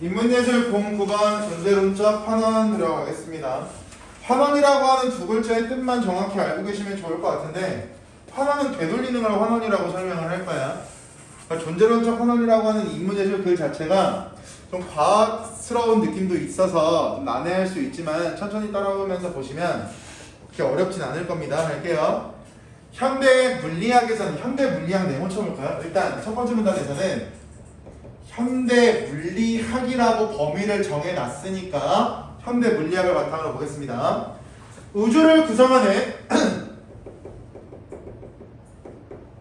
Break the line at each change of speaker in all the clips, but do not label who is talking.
인문예술 09번 존재론적 환원 들어가겠습니다. 환원이라고 하는 두 글자의 뜻만 정확히 알고 계시면 좋을 것 같은데 환원은 되돌리는 걸 환원이라고 설명을 할 거야. 그러니까 존재론적 환원이라고 하는 인문예술 글 자체가 좀 과학스러운 느낌도 있어서 좀 난해할 수 있지만 천천히 따라오면서 보시면 그렇게 어렵진 않을 겁니다. 할게요. 현대 물리학에서는 현대 물리학 네모 쳐볼까요? 일단 첫 번째 문단에서는 현대 물리학이라고 범위를 정해놨으니까 현대 물리학을 바탕으로 보겠습니다. 우주를 구성하는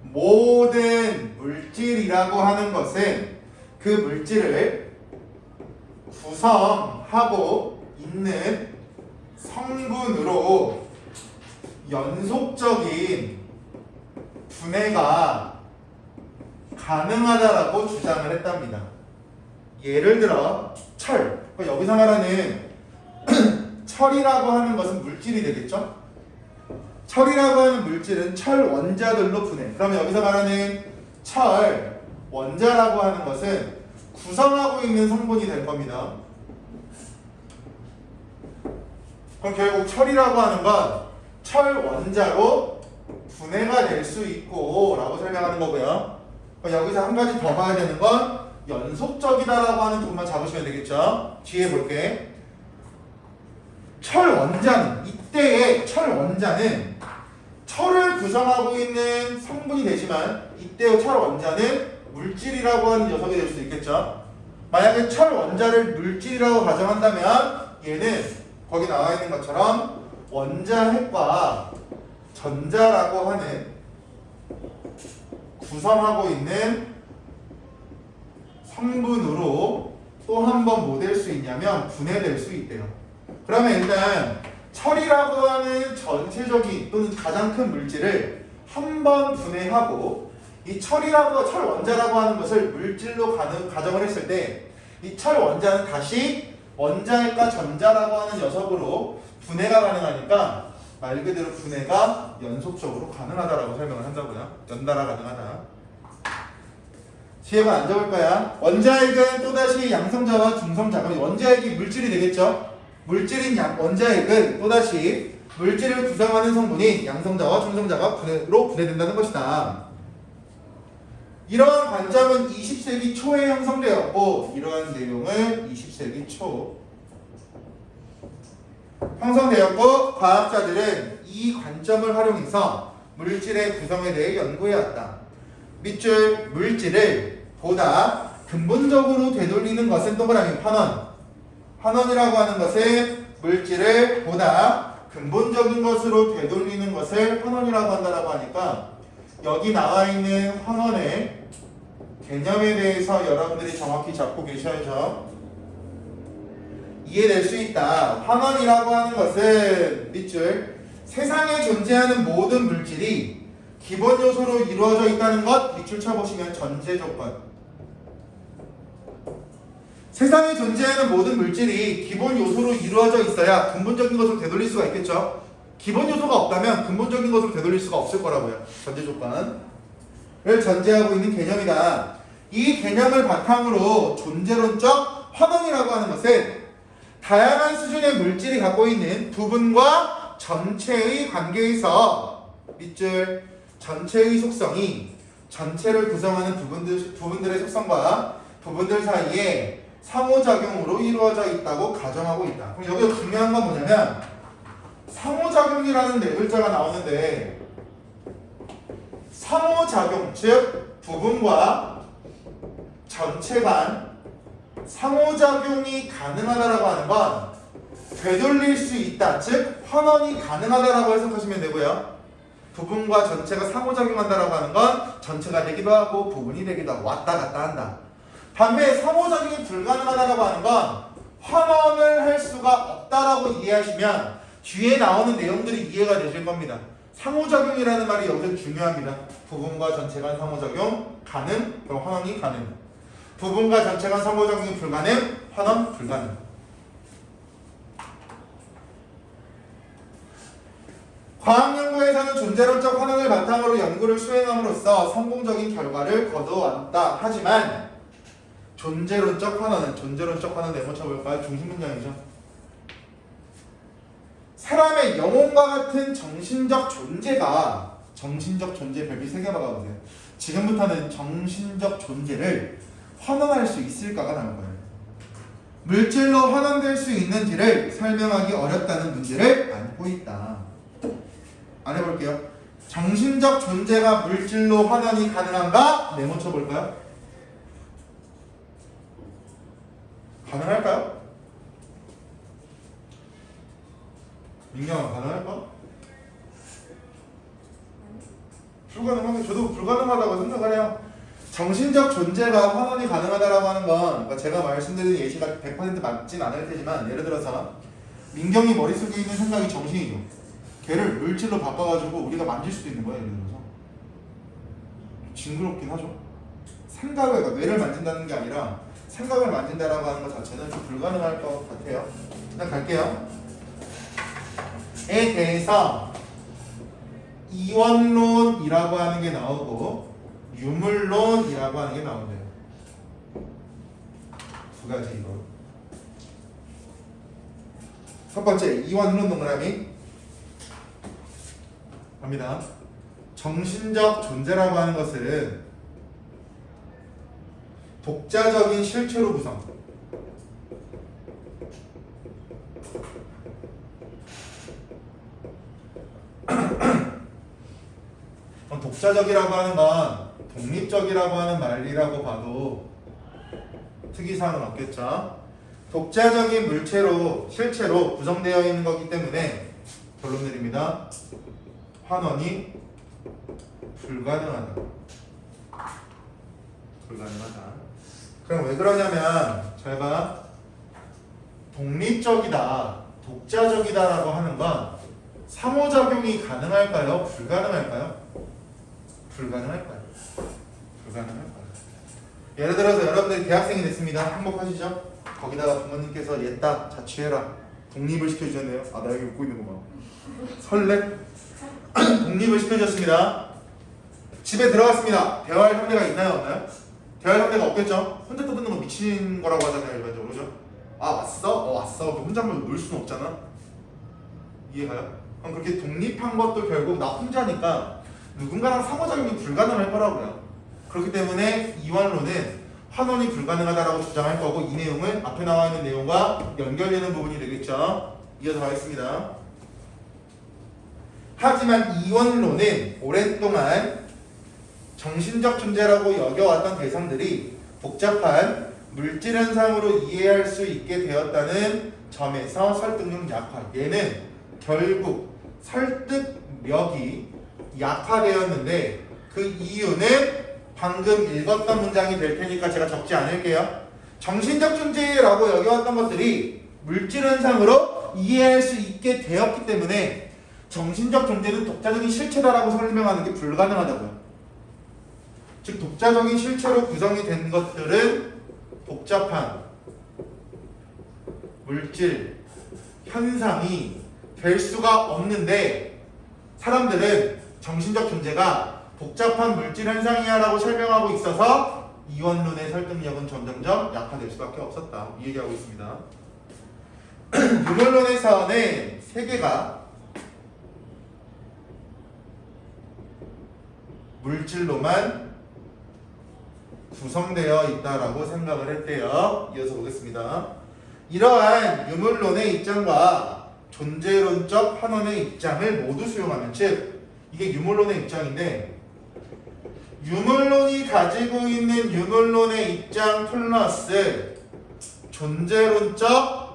모든 물질이라고 하는 것은 그 물질을 구성하고 있는 성분으로 연속적인 분해가 가능하다라고 주장을 했답니다. 예를 들어 철, 여기서 말하는 철이라고 하는 것은 물질이 되겠죠? 철이라고 하는 물질은 철 원자들로 분해. 그러면 여기서 말하는 철 원자라고 하는 것은 구성하고 있는 성분이 될 겁니다. 그럼 결국 철이라고 하는 건 철 원자로 분해가 될 수 있고 라고 설명하는 거고요. 여기서 한 가지 더 봐야 되는 건 연속적이다라고 하는 부분만 잡으시면 되겠죠. 뒤에 볼게. 철 원자는 이때의 철 원자는 철을 구성하고 있는 성분이 되지만 이때의 철 원자는 물질이라고 하는 녀석이 될 수 있겠죠. 만약에 철 원자를 물질이라고 가정한다면 얘는 거기 나와 있는 것처럼 원자핵과 전자라고 하는 구성하고 있는 성분으로 또 한 번 뭐 될 수 있냐면 분해될 수 있대요. 그러면 일단 철이라고 하는 전체적인 또는 가장 큰 물질을 한 번 분해하고 이 철 원자라고 하는 것을 물질로 가정을 했을 때 이 철 원자는 다시 원자핵과 전자라고 하는 녀석으로 분해가 가능하니까 말 그대로 분해가 연속적으로 가능하다라고 설명을 한다고요. 연달아 가능하다. 뒤에가 안 적을 거야. 원자핵은 또다시 양성자와 중성자가 원자핵이 물질이 되겠죠. 물질인 원자핵은 또다시 물질을 구성하는 성분이 양성자와 중성자가 분해된다는 것이다. 이러한 관점은 20세기 초에 형성되었고 이러한 내용을 20세기 초 형성되었고 과학자들은 이 관점을 활용해서 물질의 구성에 대해 연구해왔다. 밑줄 물질을 보다 근본적으로 되돌리는 것은 동그라미 환원. 환원이라고 하는 것은 물질을 보다 근본적인 것으로 되돌리는 것을 환원이라고 한다라고 하니까 여기 나와 있는 환원의 개념에 대해서 여러분들이 정확히 잡고 계셔야죠. 이해될 수 있다. 환원이라고 하는 것은 밑줄 세상에 존재하는 모든 물질이 기본 요소로 이루어져 있다는 것 밑줄 쳐보시면 전제 조건. 세상에 존재하는 모든 물질이 기본 요소로 이루어져 있어야 근본적인 것으로 되돌릴 수가 있겠죠. 기본 요소가 없다면 근본적인 것으로 되돌릴 수가 없을 거라고요. 전제 조건을 전제하고 있는 개념이다. 이 개념을 바탕으로 존재론적 환원이라고 하는 것은 다양한 수준의 물질이 갖고 있는 부분과 전체의 관계에서 밑줄 전체의 속성이 전체를 구성하는 부분들의 속성과 부분들 사이에 상호작용으로 이루어져 있다고 가정하고 있다. 그럼 여기서 중요한 건 뭐냐면 상호작용이라는 네 글자가 나오는데 상호작용, 즉 부분과 전체 간 상호작용이 가능하다라고 하는 건 되돌릴 수 있다, 즉 환원이 가능하다라고 해석하시면 되고요. 부분과 전체가 상호작용한다라고 하는 건 전체가 되기도 하고 부분이 되기도 하고 왔다 갔다 한다. 반면에 상호작용이 불가능하다라고 하는 건 환원을 할 수가 없다라고 이해하시면 뒤에 나오는 내용들이 이해가 되실 겁니다. 상호작용이라는 말이 여기서 중요합니다. 부분과 전체 간 상호작용 가능, 그럼 환원이 가능. 부분과 전체 간 상호작용이 불가능, 환원 불가능. 과학연구에서는 존재론적 환원을 바탕으로 연구를 수행함으로써 성공적인 결과를 거두어왔다. 하지만 존재론적 환원은 존재론적 환원 네모쳐 볼까요? 중심문장이죠. 사람의 영혼과 같은 정신적 존재가 정신적 존재 별표 3개 박아보세요. 지금부터는 정신적 존재를 환원할 수 있을까가 나올 거예요. 물질로 환원될 수 있는지를 설명하기 어렵다는 문제를 안고 있다. 안 해볼게요. 정신적 존재가 물질로 환원이 가능한가? 네모쳐 볼까요? 가능할까요? 민경아 가능할까? 불가능하게 저도 불가능하다고 생각을 해요. 정신적 존재가 환원이 가능하다라고 하는 건 그러니까 제가 말씀드린 예시가 100% 맞진 않을 테지만 예를 들어서 민경이 머릿속에 있는 생각이 정신이죠. 걔를 물질로 바꿔가지고 우리가 만질 수도 있는 거예요. 예를 들어서 징그럽긴 하죠. 생각을 그러니까 뇌를 만진다는 게 아니라 생각을 만진다라고 하는 것 자체는 좀 불가능할 것 같아요. 일단 갈게요. 에 대해서 이원론이라고 하는 게 나오고 유물론이라고 하는 게 나온대요. 두 가지 이거. 첫 번째 이원론 동그라미 갑니다. 정신적 존재라고 하는 것은 독자적인 실체로 구성. 독자적이라고 하는 건 독립적이라고 하는 말이라고 봐도 특이사항은 없겠죠. 독자적인 물체로 실체로 구성되어 있는 거기 때문에 결론 내립니다. 환원이 불가능하다. 불가능하다. 그럼 왜 그러냐면 잘 봐. 독립적이다, 독자적이다라고 하는 건 상호작용이 가능할까요? 불가능할까요? 불가능할까요? 불가능할 거예요. 예를 들어서 여러분들이 대학생이 됐습니다. 행복하시죠? 거기다가 부모님께서 얘다 자취해라 독립을 시켜주셨네요. 아 나 여기 웃고 있는구만. 설레? 독립을 시켜주셨습니다. 집에 들어갔습니다. 대화할 상대가 있나요? 없나요? 대화할 상대가 없겠죠? 혼자 떠드는 거 미친 거라고 하잖아요. 일반적으로 그죠? 아 왔어? 왔어. 혼자만 놀 수는 없잖아. 이해가요? 그럼 그렇게 독립한 것도 결국 나 혼자니까 누군가랑 상호작용이 불가능할 거라고요. 그렇기 때문에 이원론은 환원이 불가능하다라고 주장할 거고 이 내용은 앞에 나와 있는 내용과 연결되는 부분이 되겠죠. 이어서 가겠습니다. 하지만 이원론은 오랫동안 정신적 존재라고 여겨왔던 대상들이 복잡한 물질 현상으로 이해할 수 있게 되었다는 점에서 설득력 약화. 얘는 결국 설득력이 약화되었는데 그 이유는 방금 읽었던 문장이 될 테니까 제가 적지 않을게요. 정신적 존재라고 여겨왔던 것들이 물질 현상으로 이해할 수 있게 되었기 때문에 정신적 존재는 독자적인 실체다라고 설명하는 게 불가능하다고요. 즉 독자적인 실체로 구성이 된 것들은 복잡한 물질 현상이 될 수가 없는데 사람들은 정신적 존재가 복잡한 물질 현상이야 라고 설명하고 있어서 이원론의 설득력은 점점점 약화될 수밖에 없었다. 이 얘기하고 있습니다. 유물론에서는 세계가 물질로만 구성되어 있다라고 생각을 했대요. 이어서 보겠습니다. 이러한 유물론의 입장과 존재론적 환원의 입장을 모두 수용하면 즉 이게 유물론의 입장인데 유물론이 가지고 있는 유물론의 입장 플러스 존재론적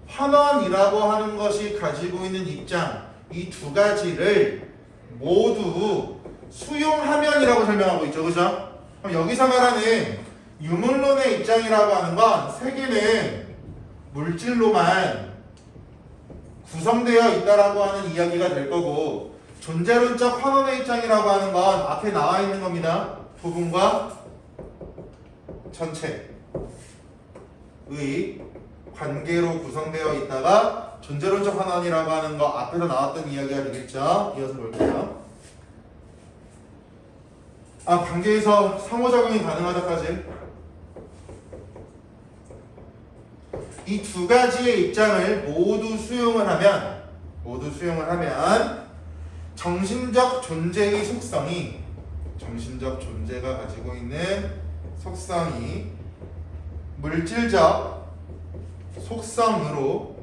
환원이라고 하는 것이 가지고 있는 입장 이 두 가지를 모두 수용하면이라고 설명하고 있죠. 그죠? 그럼 여기서 말하는 유물론의 입장이라고 하는 건 세계는 물질로만 구성되어 있다라고 하는 이야기가 될 거고 존재론적 환원의 입장이라고 하는 건 앞에 나와 있는 겁니다. 부분과 전체의 관계로 구성되어 있다가 존재론적 환원이라고 하는 거 앞에서 나왔던 이야기가 되겠죠. 이어서 볼게요. 관계에서 상호작용이 가능하다까지 이 두 가지의 입장을 모두 수용을 하면 정신적 존재의 속성이 정신적 존재가 가지고 있는 속성이 물질적 속성으로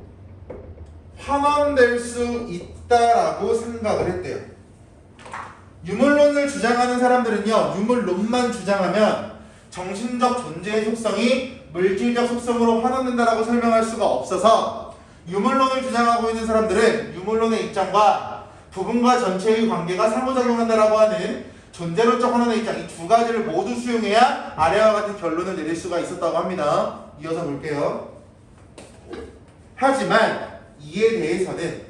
환원될 수 있다라고 생각을 했대요. 유물론을 주장하는 사람들은요, 유물론만 주장하면 정신적 존재의 속성이 물질적 속성으로 환원된다라고 설명할 수가 없어서 유물론을 주장하고 있는 사람들은 유물론의 입장과 부분과 전체의 관계가 상호작용한다라고 하는 존재론적 환원의 입장, 이 두 가지를 모두 수용해야 아래와 같은 결론을 내릴 수가 있었다고 합니다. 이어서 볼게요. 하지만 이에 대해서는,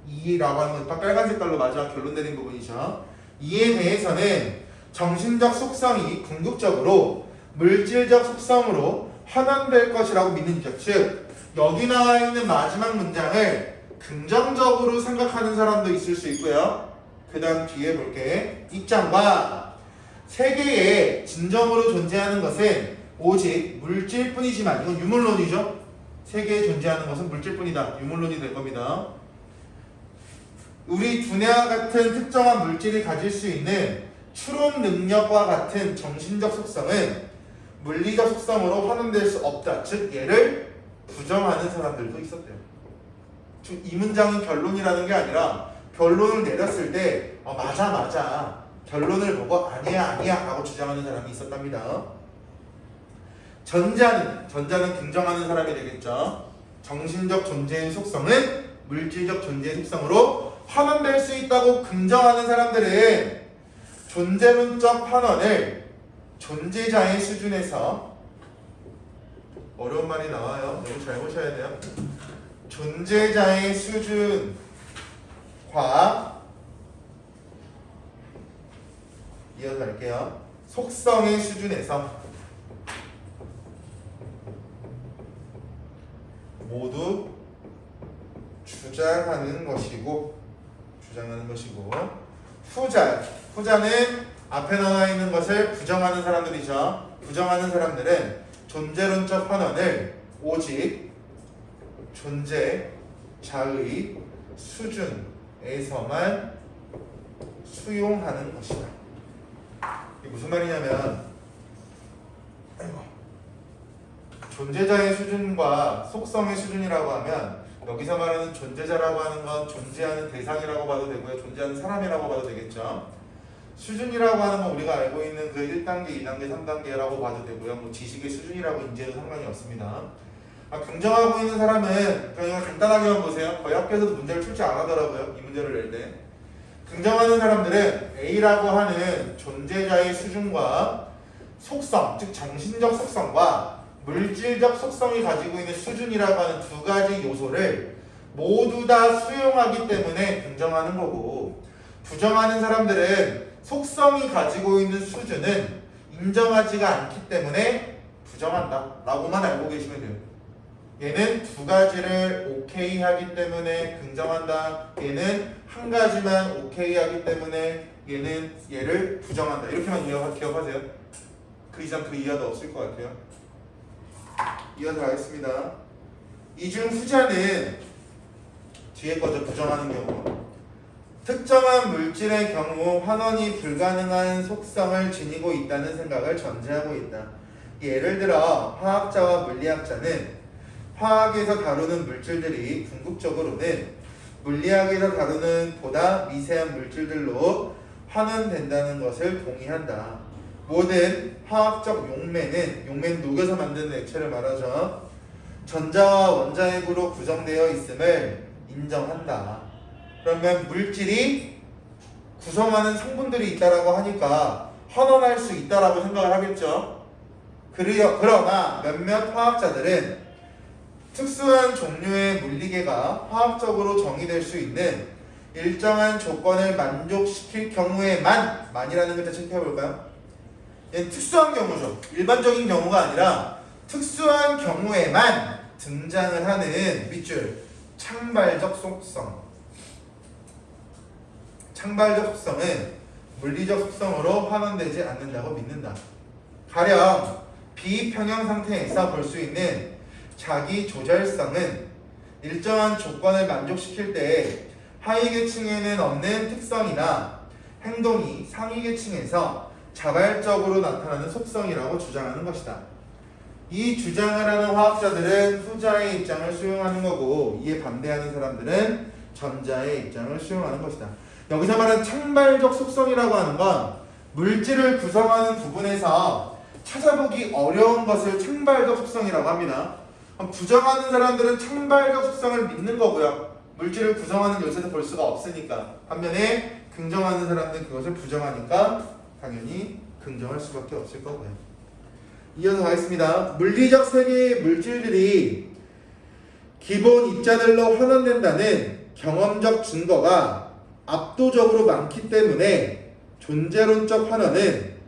이라고 하는 건 딱 빨간 색깔로 마지막 결론 내린 부분이죠. 이에 대해서는 정신적 속성이 궁극적으로 물질적 속성으로 환원될 것이라고 믿는 입장. 즉 여기 나와 있는 마지막 문장을 긍정적으로 생각하는 사람도 있을 수 있고요. 그 다음 뒤에 볼게. 입장과 세계에 진정으로 존재하는 것은 오직 물질뿐이지만, 이건 유물론이죠. 세계에 존재하는 것은 물질뿐이다. 유물론이 될 겁니다. 우리 두뇌와 같은 특정한 물질이 가질 수 있는 추론 능력과 같은 정신적 속성은 물리적 속성으로 환원될 수 없다. 즉 얘를 부정하는 사람들도 있었대요. 즉 이 문장은 결론이라는 게 아니라 결론을 내렸을 때 맞아 결론을 보고 아니야 라고 주장하는 사람이 있었답니다. 전자는 긍정하는 사람이 되겠죠. 정신적 존재의 속성은 물질적 존재의 속성으로 환원될 수 있다고 긍정하는 사람들은 존재론적 환원을 존재자의 수준에서, 어려운 말이 나와요. 너무 잘 보셔야 돼요. 존재자의 수준과, 이어서 할게요. 속성의 수준에서 모두 주장하는 것이고, 후자는 앞에 나와 있는 것을 부정하는 사람들이죠. 부정하는 사람들은 존재론적 환원을 오직 존재자의 수준에서만 수용하는 것이다. 이게 무슨 말이냐면, 존재자의 수준과 속성의 수준이라고 하면 여기서 말하는 존재자라고 하는 건 존재하는 대상이라고 봐도 되고요. 존재하는 사람이라고 봐도 되겠죠. 수준이라고 하는 건 우리가 알고 있는 그 1단계, 2단계, 3단계라고 봐도 되고요. 뭐 지식의 수준이라고 인지해도 상관이 없습니다. 긍정하고 있는 사람은 그냥 간단하게만 보세요. 거의 학교에서도 문제를 출제 안 하더라고요. 이 문제를 낼 때. 긍정하는 사람들은 A라고 하는 존재자의 수준과 속성, 즉 정신적 속성과 물질적 속성이 가지고 있는 수준이라고 하는 두 가지 요소를 모두 다 수용하기 때문에 긍정하는 거고, 부정하는 사람들은 속성이 가지고 있는 수준은 인정하지가 않기 때문에 부정한다 라고만 알고 계시면 돼요. 얘는 두 가지를 오케이 하기 때문에 긍정한다, 얘는 한 가지만 오케이 하기 때문에 얘를 부정한다. 이렇게만 기억하세요. 그 이상 그 이하도 없을 것 같아요. 이어서 가겠습니다. 이 중 후자는 뒤에 거죠. 부정하는 경우. 특정한 물질의 경우 환원이 불가능한 속성을 지니고 있다는 생각을 전제하고 있다. 예를 들어 화학자와 물리학자는 화학에서 다루는 물질들이 궁극적으로는 물리학에서 다루는 보다 미세한 물질들로 환원된다는 것을 동의한다. 모든 화학적 용매는 녹여서 만드는 액체를 말하죠. 전자와 원자핵으로 구성되어 있음을 인정한다. 그러면 물질이 구성하는 성분들이 있다라고 하니까 환원할 수 있다라고 생각을 하겠죠. 그러나 몇몇 화학자들은 특수한 종류의 물리계가 화학적으로 정의될 수 있는 일정한 조건을 만족시킬 경우에만이라는 글자 체크해볼까요? 얘는 특수한 경우죠. 일반적인 경우가 아니라 특수한 경우에만 등장을 하는 밑줄 창발적 속성. 창발적 속성은 물리적 속성으로 환원되지 않는다고 믿는다. 가령 비평형 상태에서 볼 수 있는 자기 조절성은 일정한 조건을 만족시킬 때 하위 계층에는 없는 특성이나 행동이 상위 계층에서 자발적으로 나타나는 속성이라고 주장하는 것이다. 이 주장을 하는 화학자들은 후자의 입장을 수용하는 거고, 이에 반대하는 사람들은 전자의 입장을 수용하는 것이다. 여기서 말하는 창발적 속성이라고 하는 건 물질을 구성하는 부분에서 찾아보기 어려운 것을 창발적 속성이라고 합니다. 부정하는 사람들은 창발적 속성을 믿는 거고요. 물질을 구성하는 요소에서 볼 수가 없으니까. 반면에 긍정하는 사람들은 그것을 부정하니까 당연히 긍정할 수밖에 없을 거고요. 이어서 가겠습니다. 물리적 세계의 물질들이 기본 입자들로 환원된다는 경험적 증거가 압도적으로 많기 때문에 존재론적 환원은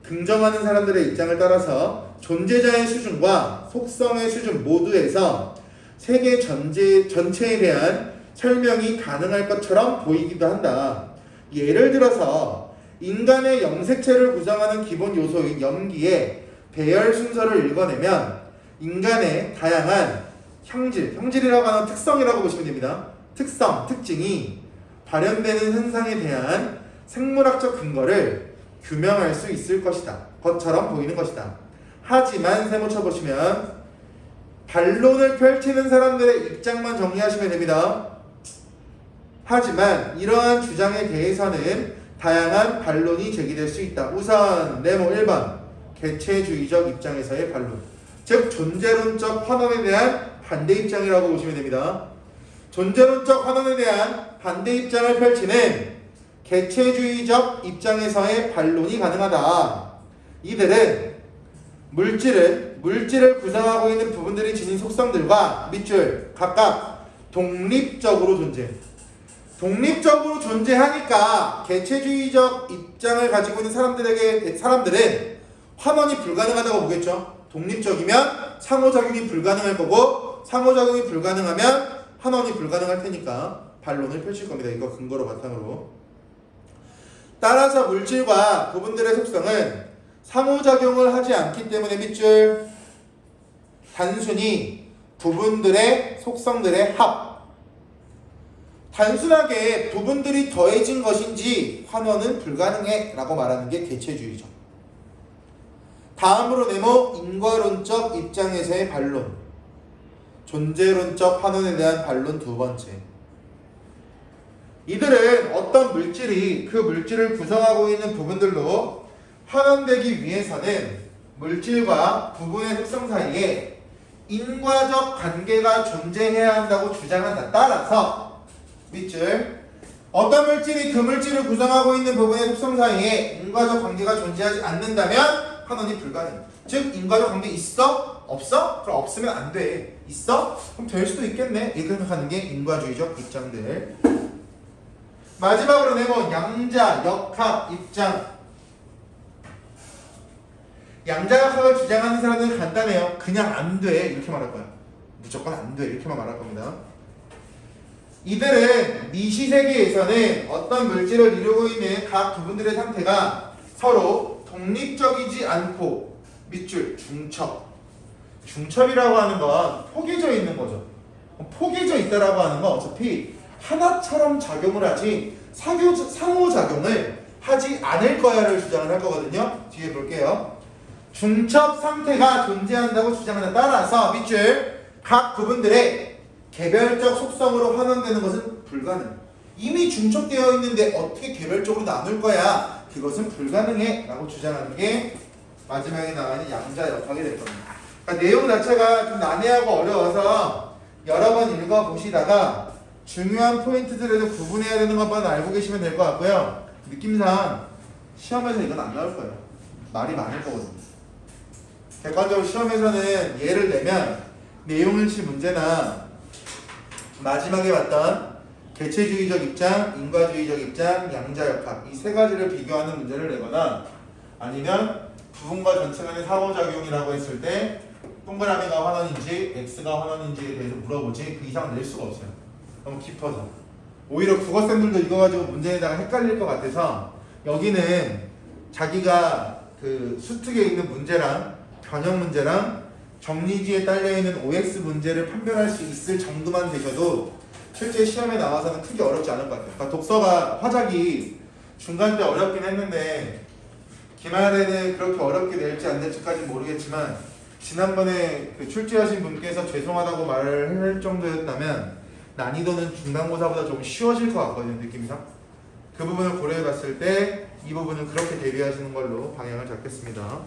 긍정하는 사람들의 입장을 따라서 존재자의 수준과 속성의 수준 모두에서 세계 전체에 대한 설명이 가능할 것처럼 보이기도 한다. 예를 들어서 인간의 염색체를 구성하는 기본 요소인 염기의 배열 순서를 읽어내면 인간의 다양한 형질이라고 하는 특성이라고 보시면 됩니다. 특징이 발현되는 현상에 대한 생물학적 근거를 규명할 수 있을 것처럼 보이는 것이다. 하지만 세모쳐 보시면 반론을 펼치는 사람들의 입장만 정리하시면 됩니다. 하지만 이러한 주장에 대해서는 다양한 반론이 제기될 수 있다. 우선 네모 1번 개체주의적 입장에서의 반론, 즉 존재론적 환원에 대한 반대 입장이라고 보시면 됩니다. 존재론적 환원에 대한 반대 입장을 펼치는 개체주의적 입장에서의 반론이 가능하다. 이들은 물질을 구성하고 있는 부분들이 지닌 속성들과 밑줄 각각 독립적으로 존재하니까 개체주의적 입장을 가지고 있는 사람들은 환원이 불가능하다고 보겠죠. 독립적이면 상호작용이 불가능할 거고, 상호작용이 불가능하면 환원이 불가능할 테니까 반론을 펼칠 겁니다. 이거 근거로 바탕으로. 따라서 물질과 부분들의 속성은 상호작용을 하지 않기 때문에 밑줄 단순히 부분들의 속성들의 합, 단순하게 부분들이 더해진 것인지 환원은 불가능해 라고 말하는 게 개체주의죠. 다음으로 네모 인과론적 입장에서의 반론, 존재론적 환원에 대한 반론 두 번째. 이들은 어떤 물질이 그 물질을 구성하고 있는 부분들로 환원되기 위해서는 물질과 부분의 특성 사이에 인과적 관계가 존재해야 한다고 주장한다. 따라서 밑줄 어떤 물질이 그 물질을 구성하고 있는 부분의 특성 사이에 인과적 관계가 존재하지 않는다면 환원이 불가능. 즉 인과적 관계 있어? 없어? 그럼 없으면 안 돼. 있어? 그럼 될 수도 있겠네. 이렇게 생각하는 게 인과주의적 입장들. 마지막으로 네모 양자 역학 입장. 양자역학을 주장하는 사람들은 간단해요. 그냥 안 돼 이렇게 말할 거야. 무조건 안 돼 이렇게만 말할 겁니다. 이들은 미시세계에서는 어떤 물질을 이루고 있는 각 부분들의 상태가 서로 독립적이지 않고 밑줄 중첩이라고 하는 건 포개져 있는 거죠. 포개져 있다라고 하는 건 어차피 하나처럼 작용을 하지 상호작용을 하지 않을 거야를 주장을 할 거거든요. 뒤에 볼게요. 중첩 상태가 존재한다고 주장하는 따라서 밑줄 각 부분들의 개별적 속성으로 환원되는 것은 불가능. 이미 중첩되어 있는데 어떻게 개별적으로 나눌 거야? 그것은 불가능해 라고 주장하는 게 마지막에 나와 있는 양자 역학이 될 겁니다. 그러니까 내용 자체가 좀 난해하고 어려워서 여러 번 읽어보시다가 중요한 포인트들에도 구분해야 되는 것만 알고 계시면 될 것 같고요. 느낌상 시험에서 이건 안 나올 거예요. 말이 많을 거거든요. 객관적으로 시험에서는 예를 들면 내용일치 문제나 마지막에 봤던 개체주의적 입장, 인과주의적 입장, 양자역학 이 세 가지를 비교하는 문제를 내거나 아니면 부분과 전체 간의 상호작용이라고 했을 때 동그라미가 환원인지 X가 환원인지에 대해서 물어보지 그 이상 낼 수가 없어요. 너무 깊어서. 오히려 국어쌤들도 이거 가지고 문제 내다가 헷갈릴 것 같아서 여기는 자기가 그 수특에 있는 문제랑 변형 문제랑 정리지에 딸려있는 OX 문제를 판별할 수 있을 정도만 되셔도 실제 시험에 나와서는 크게 어렵지 않을 것 같아요. 그러니까 독서가 화작이 중간 때 어렵긴 했는데 기말에는 그렇게 어렵게 낼지 안 낼지까지는 모르겠지만 지난번에 그 출제하신 분께서 죄송하다고 말을 할 정도였다면 난이도는 중간고사보다 좀 쉬워질 것 같거든요, 느낌상. 그 부분을 고려해 봤을 때 이 부분은 그렇게 대비하시는 걸로 방향을 잡겠습니다.